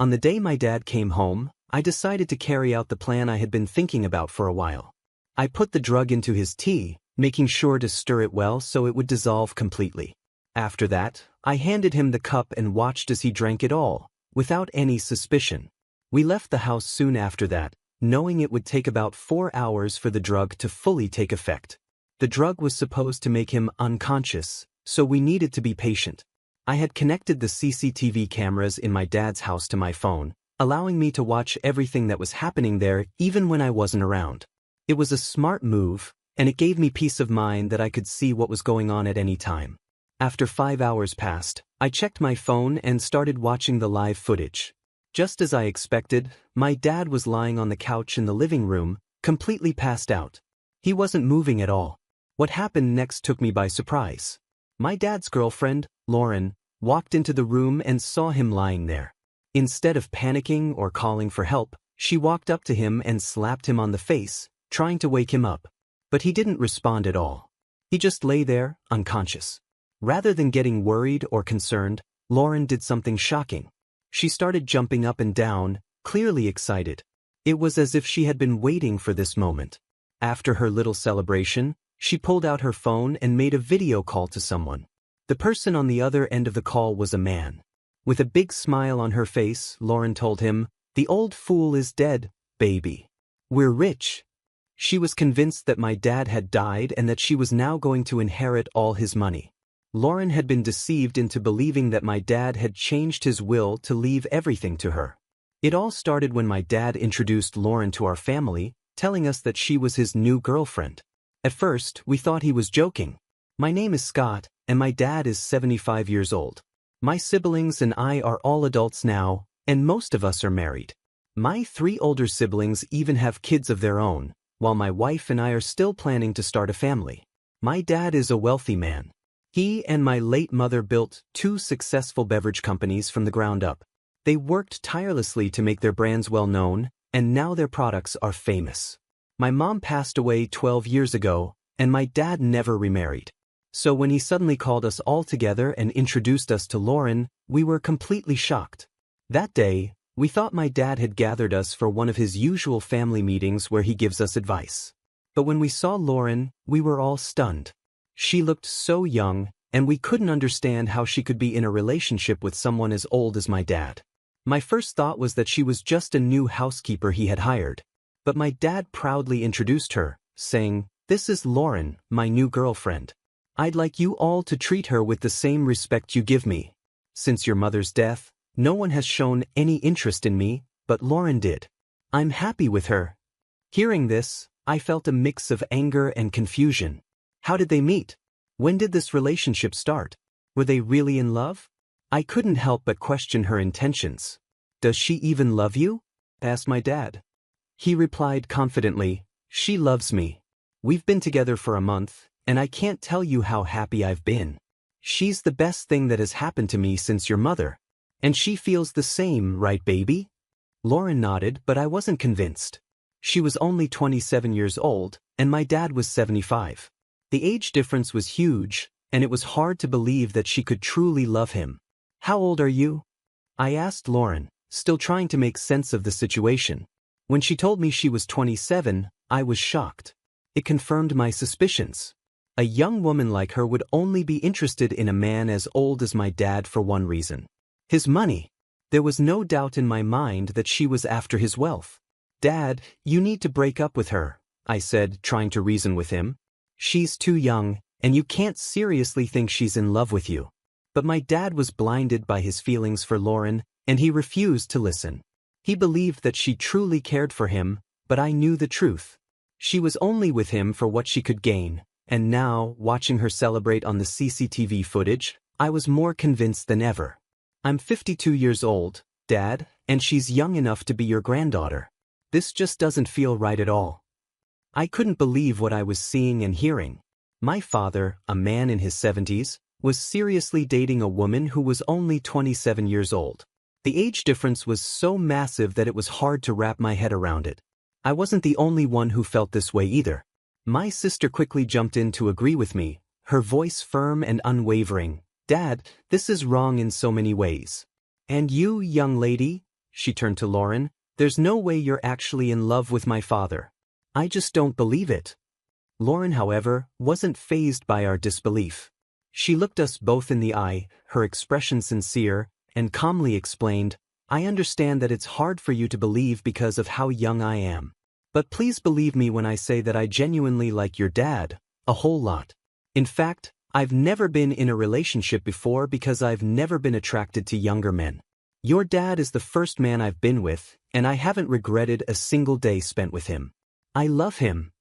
On the day my dad came home, I decided to carry out the plan I had been thinking about for a while. I put the drug into his tea, making sure to stir it well so it would dissolve completely. After that, I handed him the cup and watched as he drank it all, without any suspicion. We left the house soon after that, knowing it would take about 4 hours for the drug to fully take effect. The drug was supposed to make him unconscious, so we needed to be patient. I had connected the CCTV cameras in my dad's house to my phone, allowing me to watch everything that was happening there even when I wasn't around. It was a smart move, and it gave me peace of mind that I could see what was going on at any time. After 5 hours passed, I checked my phone and started watching the live footage. Just as I expected, my dad was lying on the couch in the living room, completely passed out. He wasn't moving at all. What happened next took me by surprise. My dad's girlfriend, Lauren, walked into the room and saw him lying there. Instead of panicking or calling for help, she walked up to him and slapped him on the face, trying to wake him up. But he didn't respond at all. He just lay there, unconscious. Rather than getting worried or concerned, Lauren did something shocking. She started jumping up and down, clearly excited. It was as if she had been waiting for this moment. After her little celebration, she pulled out her phone and made a video call to someone. The person on the other end of the call was a man. With a big smile on her face, Lauren told him, "The old fool is dead, baby. We're rich." She was convinced that my dad had died and that she was now going to inherit all his money. Lauren had been deceived into believing that my dad had changed his will to leave everything to her. It all started when my dad introduced Lauren to our family, telling us that she was his new girlfriend. At first, we thought he was joking. My name is Scott, and my dad is 75 years old. My siblings and I are all adults now, and most of us are married. My 3 older siblings even have kids of their own, while my wife and I are still planning to start a family. My dad is a wealthy man. He and my late mother built 2 successful beverage companies from the ground up. They worked tirelessly to make their brands well known, and now their products are famous. My mom passed away 12 years ago, and my dad never remarried. So when he suddenly called us all together and introduced us to Lauren, we were completely shocked. That day, we thought my dad had gathered us for one of his usual family meetings where he gives us advice. But when we saw Lauren, we were all stunned. She looked so young, and we couldn't understand how she could be in a relationship with someone as old as my dad. My first thought was that she was just a new housekeeper he had hired. But my dad proudly introduced her, saying, "This is Lauren, my new girlfriend. I'd like you all to treat her with the same respect you give me. Since your mother's death, no one has shown any interest in me, but Lauren did. I'm happy with her." Hearing this, I felt a mix of anger and confusion. How did they meet? When did this relationship start? Were they really in love? I couldn't help but question her intentions. "Does she even love you?" asked my dad. He replied confidently, "She loves me. We've been together for a month, and I can't tell you how happy I've been. She's the best thing that has happened to me since your mother. And she feels the same, right, baby?" Lauren nodded, but I wasn't convinced. She was only 27 years old, and my dad was 75. The age difference was huge, and it was hard to believe that she could truly love him. "How old are you?" I asked Lauren, still trying to make sense of the situation. When she told me she was 27, I was shocked. It confirmed my suspicions. A young woman like her would only be interested in a man as old as my dad for one reason: his money. There was no doubt in my mind that she was after his wealth. "Dad, you need to break up with her," I said, trying to reason with him. "She's too young, and you can't seriously think she's in love with you." But my dad was blinded by his feelings for Lauren, and he refused to listen. He believed that she truly cared for him, but I knew the truth. She was only with him for what she could gain, and now, watching her celebrate on the CCTV footage, I was more convinced than ever. "I'm 52 years old, Dad, and she's young enough to be your granddaughter. This just doesn't feel right at all." I couldn't believe what I was seeing and hearing. My father, a man in his 70s, was seriously dating a woman who was only 27 years old. The age difference was so massive that it was hard to wrap my head around it. I wasn't the only one who felt this way either. My sister quickly jumped in to agree with me, her voice firm and unwavering. "Dad, this is wrong in so many ways." "And you, young lady?" she turned to Lauren. "There's no way you're actually in love with my father. I just don't believe it." Lauren, however, wasn't fazed by our disbelief. She looked us both in the eye, her expression sincere, and calmly explained, "I understand that it's hard for you to believe because of how young I am. But please believe me when I say that I genuinely like your dad, a whole lot. In fact, I've never been in a relationship before because I've never been attracted to younger men. Your dad is the first man I've been with, and I haven't regretted a single day spent with him. I love him."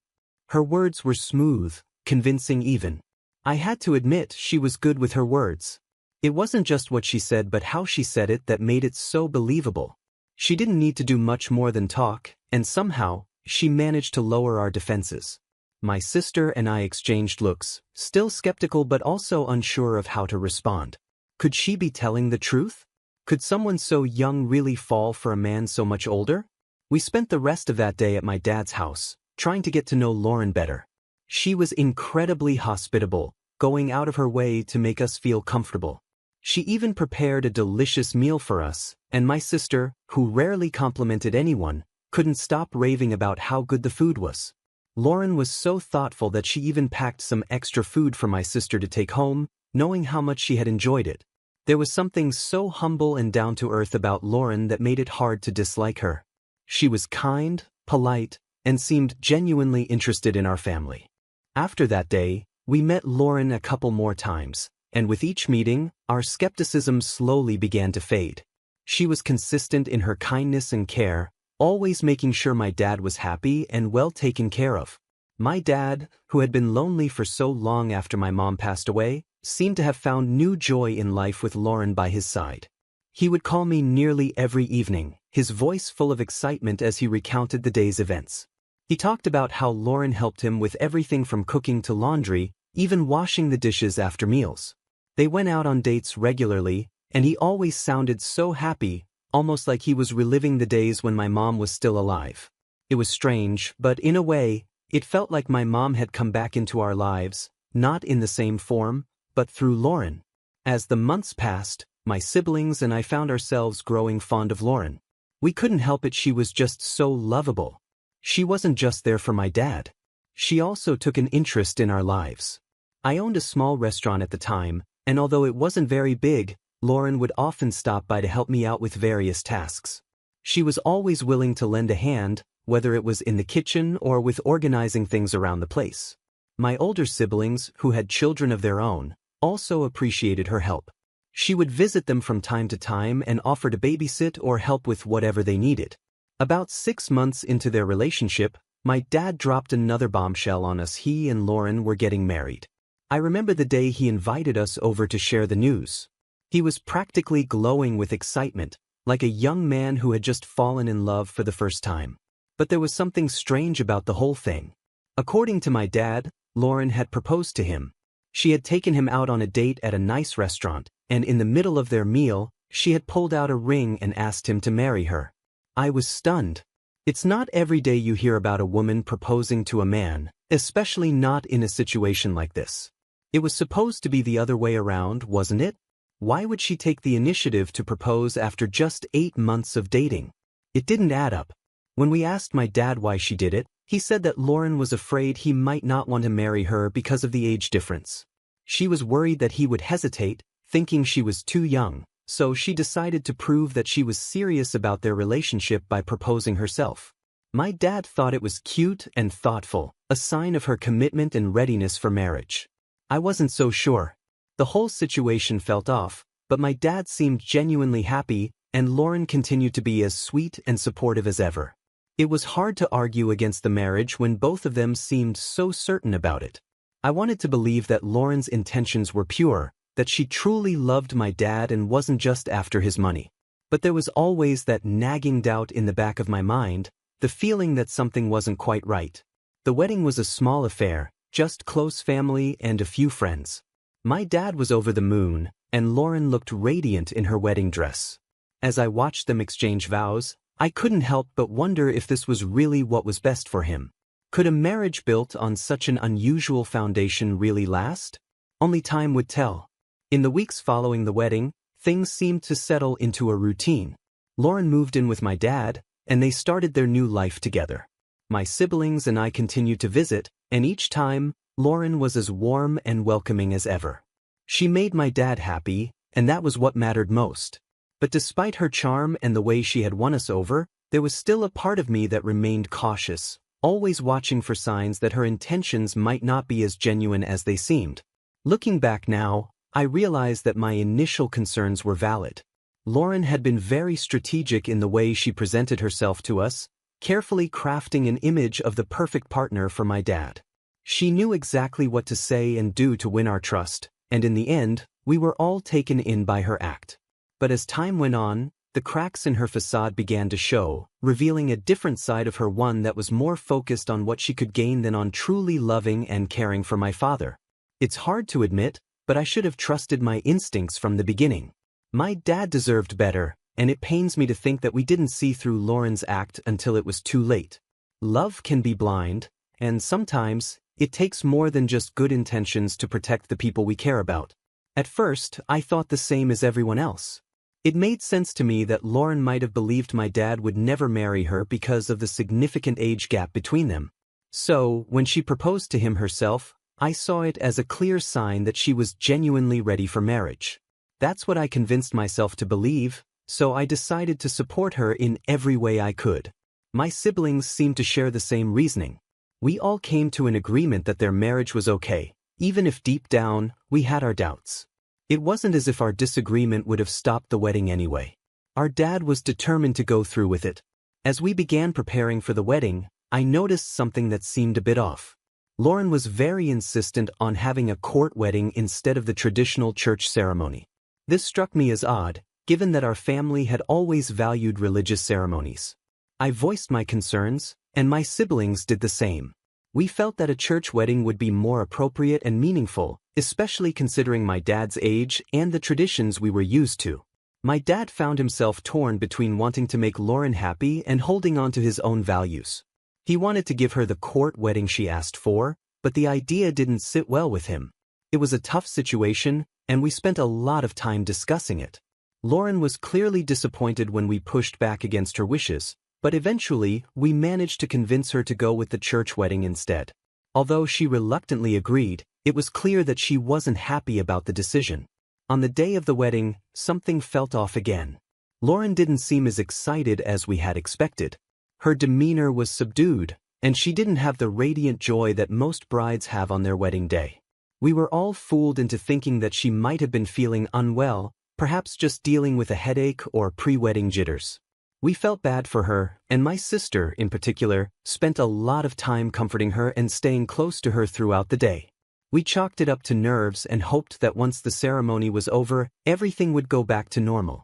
Her words were smooth, convincing even. I had to admit she was good with her words. It wasn't just what she said but how she said it that made it so believable. She didn't need to do much more than talk, and somehow, she managed to lower our defenses. My sister and I exchanged looks, still skeptical but also unsure of how to respond. Could she be telling the truth? Could someone so young really fall for a man so much older? We spent the rest of that day at my dad's house, trying to get to know Lauren better. She was incredibly hospitable, going out of her way to make us feel comfortable. She even prepared a delicious meal for us, and my sister, who rarely complimented anyone, couldn't stop raving about how good the food was. Lauren was so thoughtful that she even packed some extra food for my sister to take home, knowing how much she had enjoyed it. There was something so humble and down-to-earth about Lauren that made it hard to dislike her. She was kind, polite, and seemed genuinely interested in our family. After that day, we met Lauren a couple more times, and with each meeting, our skepticism slowly began to fade. She was consistent in her kindness and care, always making sure my dad was happy and well taken care of. My dad, who had been lonely for so long after my mom passed away, seemed to have found new joy in life with Lauren by his side. He would call me nearly every evening, his voice full of excitement as he recounted the day's events. He talked about how Lauren helped him with everything from cooking to laundry, even washing the dishes after meals. They went out on dates regularly, and he always sounded so happy, almost like he was reliving the days when my mom was still alive. It was strange, but in a way, it felt like my mom had come back into our lives, not in the same form, but through Lauren. As the months passed, my siblings and I found ourselves growing fond of Lauren. We couldn't help it, she was just so lovable. She wasn't just there for my dad. She also took an interest in our lives. I owned a small restaurant at the time, and although it wasn't very big, Lauren would often stop by to help me out with various tasks. She was always willing to lend a hand, whether it was in the kitchen or with organizing things around the place. My older siblings, who had children of their own, also appreciated her help. She would visit them from time to time and offer to babysit or help with whatever they needed. About 6 months into their relationship, my dad dropped another bombshell on us. He and Lauren were getting married. I remember the day he invited us over to share the news. He was practically glowing with excitement, like a young man who had just fallen in love for the first time. But there was something strange about the whole thing. According to my dad, Lauren had proposed to him. She had taken him out on a date at a nice restaurant, and in the middle of their meal, she had pulled out a ring and asked him to marry her. I was stunned. It's not every day you hear about a woman proposing to a man, especially not in a situation like this. It was supposed to be the other way around, wasn't it? Why would she take the initiative to propose after just 8 months of dating? It didn't add up. When we asked my dad why she did it, he said that Lauren was afraid he might not want to marry her because of the age difference. She was worried that he would hesitate, thinking she was too young, so she decided to prove that she was serious about their relationship by proposing herself. My dad thought it was cute and thoughtful, a sign of her commitment and readiness for marriage. I wasn't so sure. The whole situation felt off, but my dad seemed genuinely happy, and Lauren continued to be as sweet and supportive as ever. It was hard to argue against the marriage when both of them seemed so certain about it. I wanted to believe that Lauren's intentions were pure, that she truly loved my dad and wasn't just after his money. But there was always that nagging doubt in the back of my mind, the feeling that something wasn't quite right. The wedding was a small affair, just close family and a few friends. My dad was over the moon, and Lauren looked radiant in her wedding dress. As I watched them exchange vows, I couldn't help but wonder if this was really what was best for him. Could a marriage built on such an unusual foundation really last? Only time would tell. In the weeks following the wedding, things seemed to settle into a routine. Lauren moved in with my dad, and they started their new life together. My siblings and I continued to visit, and each time, Lauren was as warm and welcoming as ever. She made my dad happy, and that was what mattered most. But despite her charm and the way she had won us over, there was still a part of me that remained cautious, always watching for signs that her intentions might not be as genuine as they seemed. Looking back now, I realized that my initial concerns were valid. Lauren had been very strategic in the way she presented herself to us, carefully crafting an image of the perfect partner for my dad. She knew exactly what to say and do to win our trust, and in the end, we were all taken in by her act. But as time went on, the cracks in her facade began to show, revealing a different side of her, one that was more focused on what she could gain than on truly loving and caring for my father. It's hard to admit, but I should have trusted my instincts from the beginning. My dad deserved better, and it pains me to think that we didn't see through Lauren's act until it was too late. Love can be blind, and sometimes, it takes more than just good intentions to protect the people we care about. At first, I thought the same as everyone else. It made sense to me that Lauren might have believed my dad would never marry her because of the significant age gap between them. So, when she proposed to him herself, I saw it as a clear sign that she was genuinely ready for marriage. That's what I convinced myself to believe, so I decided to support her in every way I could. My siblings seemed to share the same reasoning. We all came to an agreement that their marriage was okay, even if deep down, we had our doubts. It wasn't as if our disagreement would have stopped the wedding anyway. Our dad was determined to go through with it. As we began preparing for the wedding, I noticed something that seemed a bit off. Lauren was very insistent on having a court wedding instead of the traditional church ceremony. This struck me as odd, given that our family had always valued religious ceremonies. I voiced my concerns, and my siblings did the same. We felt that a church wedding would be more appropriate and meaningful, especially considering my dad's age and the traditions we were used to. My dad found himself torn between wanting to make Lauren happy and holding on to his own values. He wanted to give her the court wedding she asked for, but the idea didn't sit well with him. It was a tough situation, and we spent a lot of time discussing it. Lauren was clearly disappointed when we pushed back against her wishes, but eventually we managed to convince her to go with the church wedding instead. Although she reluctantly agreed, it was clear that she wasn't happy about the decision. On the day of the wedding, something felt off again. Lauren didn't seem as excited as we had expected. Her demeanor was subdued, and she didn't have the radiant joy that most brides have on their wedding day. We were all fooled into thinking that she might have been feeling unwell, perhaps just dealing with a headache or pre-wedding jitters. We felt bad for her, and my sister, in particular, spent a lot of time comforting her and staying close to her throughout the day. We chalked it up to nerves and hoped that once the ceremony was over, everything would go back to normal.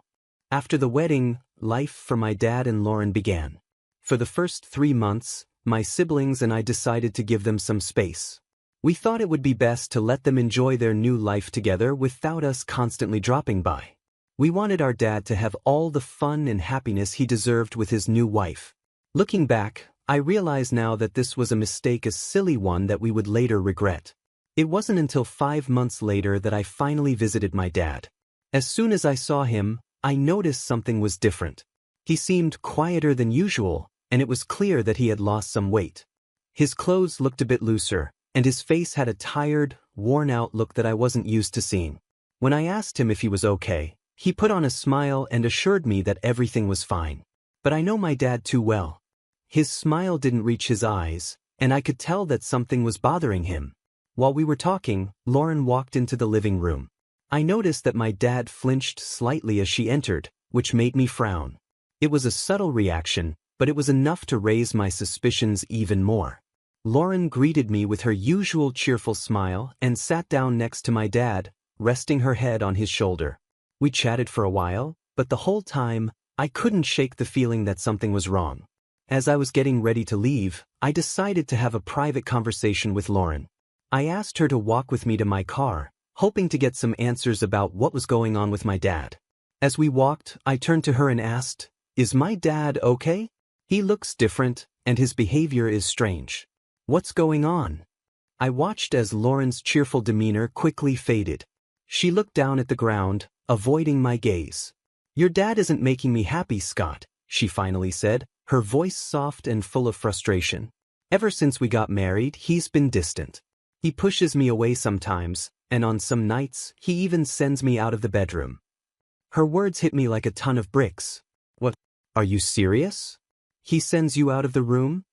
After the wedding, life for my dad and Lauren began. For the first 3 months, my siblings and I decided to give them some space. We thought it would be best to let them enjoy their new life together without us constantly dropping by. We wanted our dad to have all the fun and happiness he deserved with his new wife. Looking back, I realize now that this was a mistake, a silly one that we would later regret. It wasn't until 5 months later that I finally visited my dad. As soon as I saw him, I noticed something was different. He seemed quieter than usual, and it was clear that he had lost some weight. His clothes looked a bit looser, and his face had a tired, worn-out look that I wasn't used to seeing. When I asked him if he was okay, he put on a smile and assured me that everything was fine. But I know my dad too well. His smile didn't reach his eyes, and I could tell that something was bothering him. While we were talking, Lauren walked into the living room. I noticed that my dad flinched slightly as she entered, which made me frown. It was a subtle reaction, but it was enough to raise my suspicions even more. Lauren greeted me with her usual cheerful smile and sat down next to my dad, resting her head on his shoulder. We chatted for a while, but the whole time, I couldn't shake the feeling that something was wrong. As I was getting ready to leave, I decided to have a private conversation with Lauren. I asked her to walk with me to my car, hoping to get some answers about what was going on with my dad. As we walked, I turned to her and asked, "Is my dad okay? He looks different, and his behavior is strange. What's going on?" I watched as Lauren's cheerful demeanor quickly faded. She looked down at the ground, avoiding my gaze. "Your dad isn't making me happy, Scott," she finally said, her voice soft and full of frustration. "Ever since we got married, he's been distant. He pushes me away sometimes, and on some nights, he even sends me out of the bedroom." Her words hit me like a ton of bricks. "What? Are you serious? He sends you out of the room?"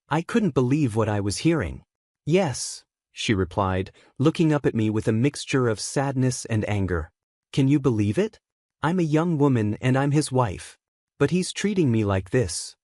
I couldn't believe what I was hearing. "Yes," she replied, looking up at me with a mixture of sadness and anger. "Can you believe it? I'm a young woman and I'm his wife. But he's treating me like this."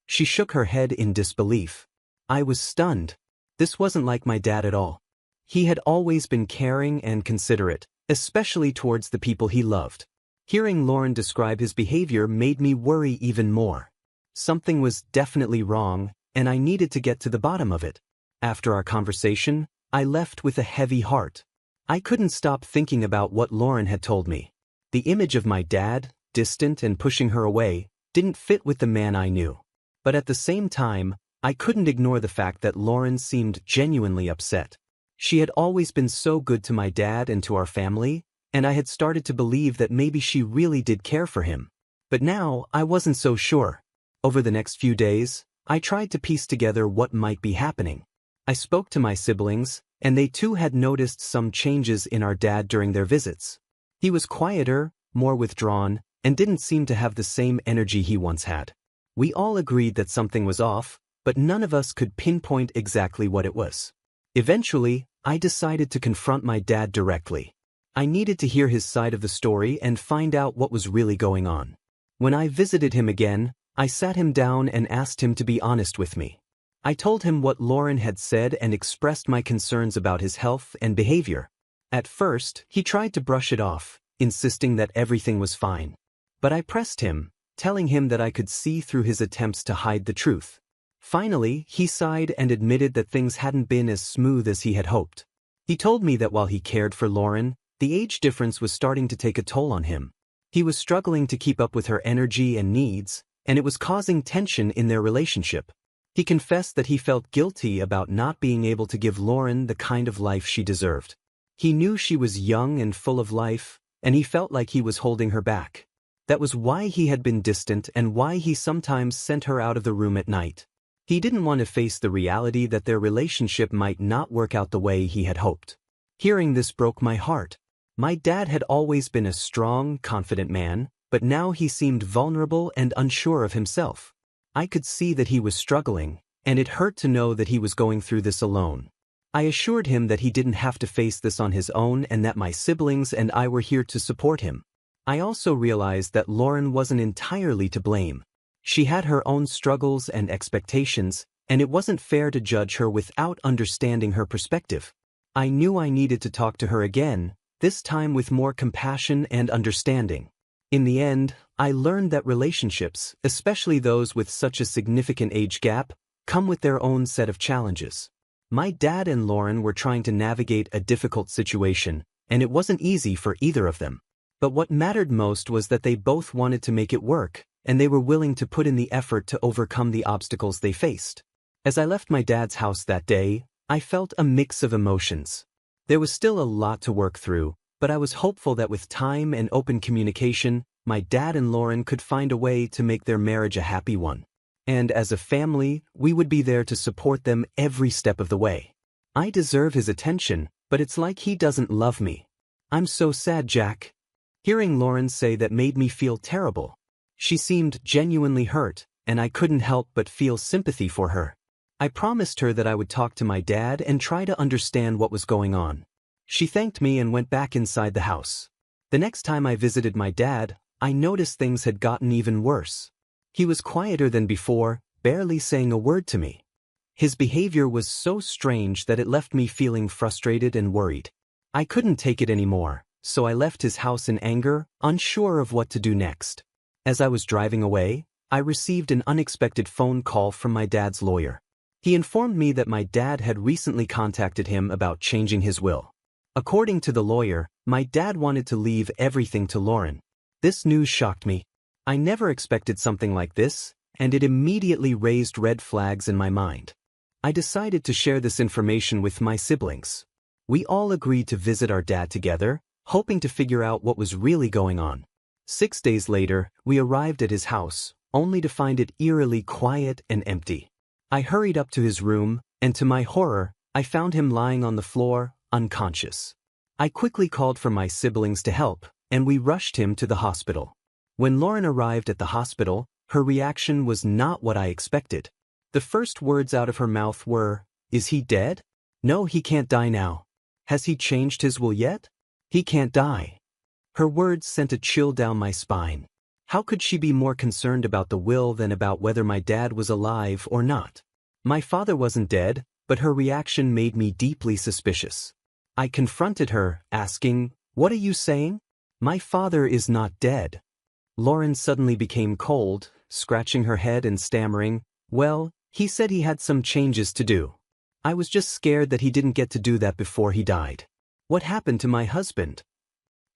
She shook her head in disbelief. I was stunned. This wasn't like my dad at all. He had always been caring and considerate, especially towards the people he loved. Hearing Lauren describe his behavior made me worry even more. Something was definitely wrong, and I needed to get to the bottom of it. After our conversation, I left with a heavy heart. I couldn't stop thinking about what Lauren had told me. The image of my dad, distant and pushing her away, didn't fit with the man I knew. But at the same time, I couldn't ignore the fact that Lauren seemed genuinely upset. She had always been so good to my dad and to our family, and I had started to believe that maybe she really did care for him. But now, I wasn't so sure. Over the next few days, I tried to piece together what might be happening. I spoke to my siblings, and they too had noticed some changes in our dad during their visits. He was quieter, more withdrawn, and didn't seem to have the same energy he once had. We all agreed that something was off, but none of us could pinpoint exactly what it was. Eventually, I decided to confront my dad directly. I needed to hear his side of the story and find out what was really going on. When I visited him again, I sat him down and asked him to be honest with me. I told him what Lauren had said and expressed my concerns about his health and behavior. At first, he tried to brush it off, insisting that everything was fine. But I pressed him, telling him that I could see through his attempts to hide the truth. Finally, he sighed and admitted that things hadn't been as smooth as he had hoped. He told me that while he cared for Lauren, the age difference was starting to take a toll on him. He was struggling to keep up with her energy and needs, and it was causing tension in their relationship. He confessed that he felt guilty about not being able to give Lauren the kind of life she deserved. He knew she was young and full of life, and he felt like he was holding her back. That was why he had been distant and why he sometimes sent her out of the room at night. He didn't want to face the reality that their relationship might not work out the way he had hoped. Hearing this broke my heart. My dad had always been a strong, confident man, but now he seemed vulnerable and unsure of himself. I could see that he was struggling, and it hurt to know that he was going through this alone. I assured him that he didn't have to face this on his own and that my siblings and I were here to support him. I also realized that Lauren wasn't entirely to blame. She had her own struggles and expectations, and it wasn't fair to judge her without understanding her perspective. I knew I needed to talk to her again, this time with more compassion and understanding. In the end, I learned that relationships, especially those with such a significant age gap, come with their own set of challenges. My dad and Lauren were trying to navigate a difficult situation, and it wasn't easy for either of them. But what mattered most was that they both wanted to make it work, and they were willing to put in the effort to overcome the obstacles they faced. As I left my dad's house that day, I felt a mix of emotions. There was still a lot to work through, but I was hopeful that with time and open communication, my dad and Lauren could find a way to make their marriage a happy one. And as a family, we would be there to support them every step of the way. I deserve his attention, but it's like he doesn't love me. I'm so sad, Jack. Hearing Lauren say that made me feel terrible. She seemed genuinely hurt, and I couldn't help but feel sympathy for her. I promised her that I would talk to my dad and try to understand what was going on. She thanked me and went back inside the house. The next time I visited my dad, I noticed things had gotten even worse. He was quieter than before, barely saying a word to me. His behavior was so strange that it left me feeling frustrated and worried. I couldn't take it anymore, so I left his house in anger, unsure of what to do next. As I was driving away, I received an unexpected phone call from my dad's lawyer. He informed me that my dad had recently contacted him about changing his will. According to the lawyer, my dad wanted to leave everything to Lauren. This news shocked me. I never expected something like this, and it immediately raised red flags in my mind. I decided to share this information with my siblings. We all agreed to visit our dad together, hoping to figure out what was really going on. 6 days later, we arrived at his house, only to find it eerily quiet and empty. I hurried up to his room, and to my horror, I found him lying on the floor, unconscious. I quickly called for my siblings to help, and we rushed him to the hospital. When Lauren arrived at the hospital, her reaction was not what I expected. The first words out of her mouth were, "Is he dead? No, he can't die now. Has he changed his will yet? He can't die." Her words sent a chill down my spine. How could she be more concerned about the will than about whether my dad was alive or not? My father wasn't dead, but her reaction made me deeply suspicious. I confronted her, asking, "What are you saying? My father is not dead." Lauren suddenly became cold, scratching her head and stammering, "Well, he said he had some changes to do. I was just scared that he didn't get to do that before he died. What happened to my husband?"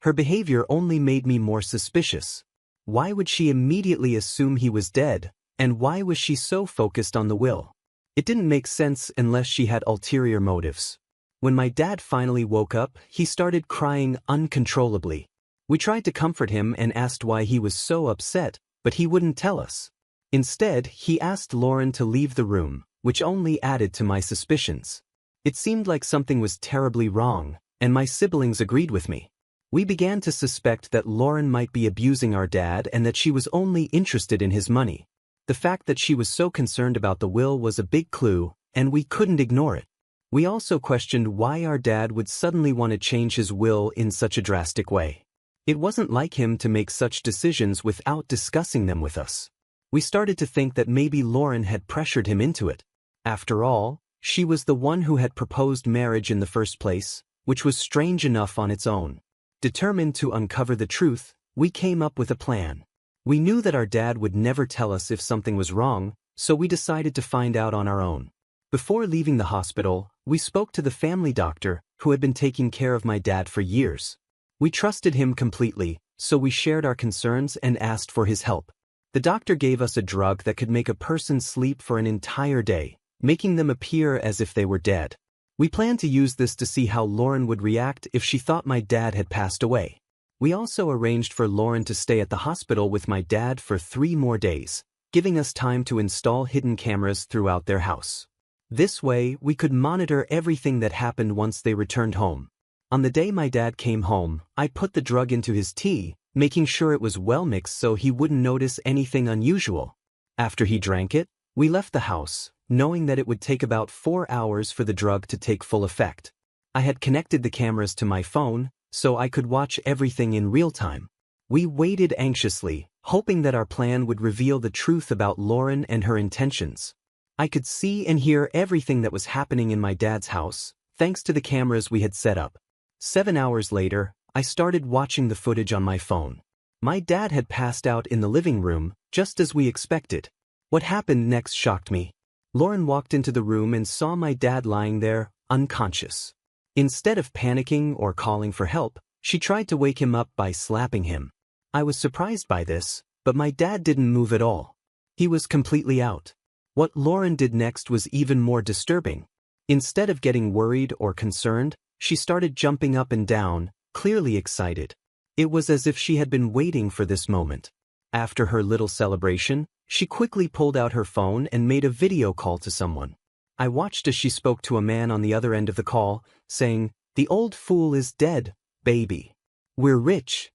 Her behavior only made me more suspicious. Why would she immediately assume he was dead, and why was she so focused on the will? It didn't make sense unless she had ulterior motives. When my dad finally woke up, he started crying uncontrollably. We tried to comfort him and asked why he was so upset, but he wouldn't tell us. Instead, he asked Lauren to leave the room, which only added to my suspicions. It seemed like something was terribly wrong, and my siblings agreed with me. We began to suspect that Lauren might be abusing our dad and that she was only interested in his money. The fact that she was so concerned about the will was a big clue, and we couldn't ignore it. We also questioned why our dad would suddenly want to change his will in such a drastic way. It wasn't like him to make such decisions without discussing them with us. We started to think that maybe Lauren had pressured him into it. After all, she was the one who had proposed marriage in the first place, which was strange enough on its own. Determined to uncover the truth, we came up with a plan. We knew that our dad would never tell us if something was wrong, so we decided to find out on our own. Before leaving the hospital, we spoke to the family doctor who had been taking care of my dad for years. We trusted him completely, so we shared our concerns and asked for his help. The doctor gave us a drug that could make a person sleep for an entire day, making them appear as if they were dead. We planned to use this to see how Lauren would react if she thought my dad had passed away. We also arranged for Lauren to stay at the hospital with my dad for 3 more days, giving us time to install hidden cameras throughout their house. This way, we could monitor everything that happened once they returned home. On the day my dad came home, I put the drug into his tea, making sure it was well mixed so he wouldn't notice anything unusual. After he drank it, we left the house, knowing that it would take about 4 hours for the drug to take full effect. I had connected the cameras to my phone, so I could watch everything in real time. We waited anxiously, hoping that our plan would reveal the truth about Lauren and her intentions. I could see and hear everything that was happening in my dad's house, thanks to the cameras we had set up. 7 hours later, I started watching the footage on my phone. My dad had passed out in the living room, just as we expected. What happened next shocked me. Lauren walked into the room and saw my dad lying there, unconscious. Instead of panicking or calling for help, she tried to wake him up by slapping him. I was surprised by this, but my dad didn't move at all. He was completely out. What Lauren did next was even more disturbing. Instead of getting worried or concerned, she started jumping up and down, clearly excited. It was as if she had been waiting for this moment. After her little celebration, she quickly pulled out her phone and made a video call to someone. I watched as she spoke to a man on the other end of the call, saying, "The old fool is dead, baby. We're rich."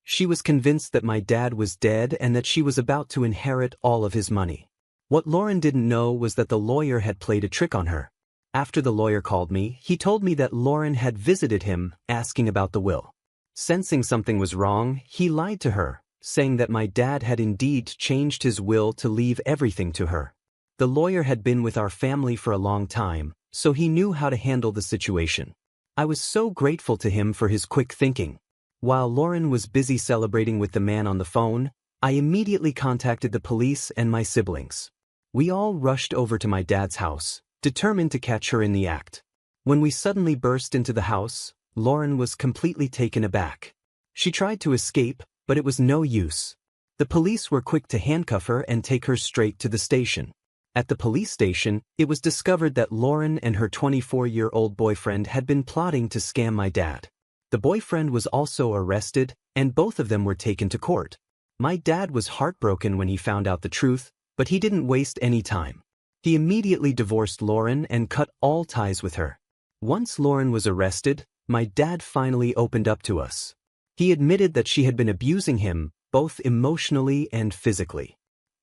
She was convinced that my dad was dead and that she was about to inherit all of his money. What Lauren didn't know was that the lawyer had played a trick on her. After the lawyer called me, he told me that Lauren had visited him, asking about the will. Sensing something was wrong, he lied to her, saying that my dad had indeed changed his will to leave everything to her. The lawyer had been with our family for a long time, so he knew how to handle the situation. I was so grateful to him for his quick thinking. While Lauren was busy celebrating with the man on the phone, I immediately contacted the police and my siblings. We all rushed over to my dad's house, determined to catch her in the act. When we suddenly burst into the house, Lauren was completely taken aback. She tried to escape, but it was no use. The police were quick to handcuff her and take her straight to the station. At the police station, it was discovered that Lauren and her 24-year-old boyfriend had been plotting to scam my dad. The boyfriend was also arrested, and both of them were taken to court. My dad was heartbroken when he found out the truth, but he didn't waste any time. He immediately divorced Lauren and cut all ties with her. Once Lauren was arrested, my dad finally opened up to us. He admitted that she had been abusing him, both emotionally and physically.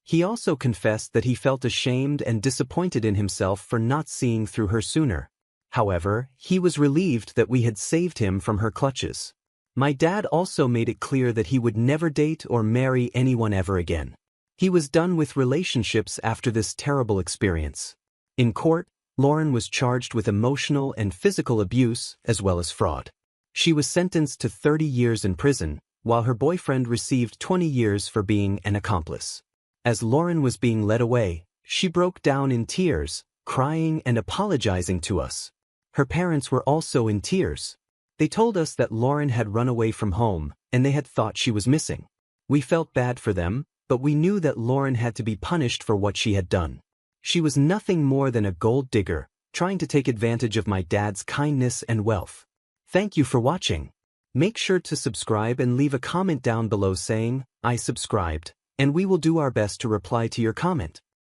He also confessed that he felt ashamed and disappointed in himself for not seeing through her sooner. However, he was relieved that we had saved him from her clutches. My dad also made it clear that he would never date or marry anyone ever again. He was done with relationships after this terrible experience. In court, Lauren was charged with emotional and physical abuse as well as fraud. She was sentenced to 30 years in prison, while her boyfriend received 20 years for being an accomplice. As Lauren was being led away, she broke down in tears, crying and apologizing to us. Her parents were also in tears. They told us that Lauren had run away from home, and they had thought she was missing. We felt bad for them, but we knew that Lauren had to be punished for what she had done. She was nothing more than a gold digger, trying to take advantage of my dad's kindness and wealth. Thank you for watching. Make sure to subscribe and leave a comment down below saying, "I subscribed," and we will do our best to reply to your comment.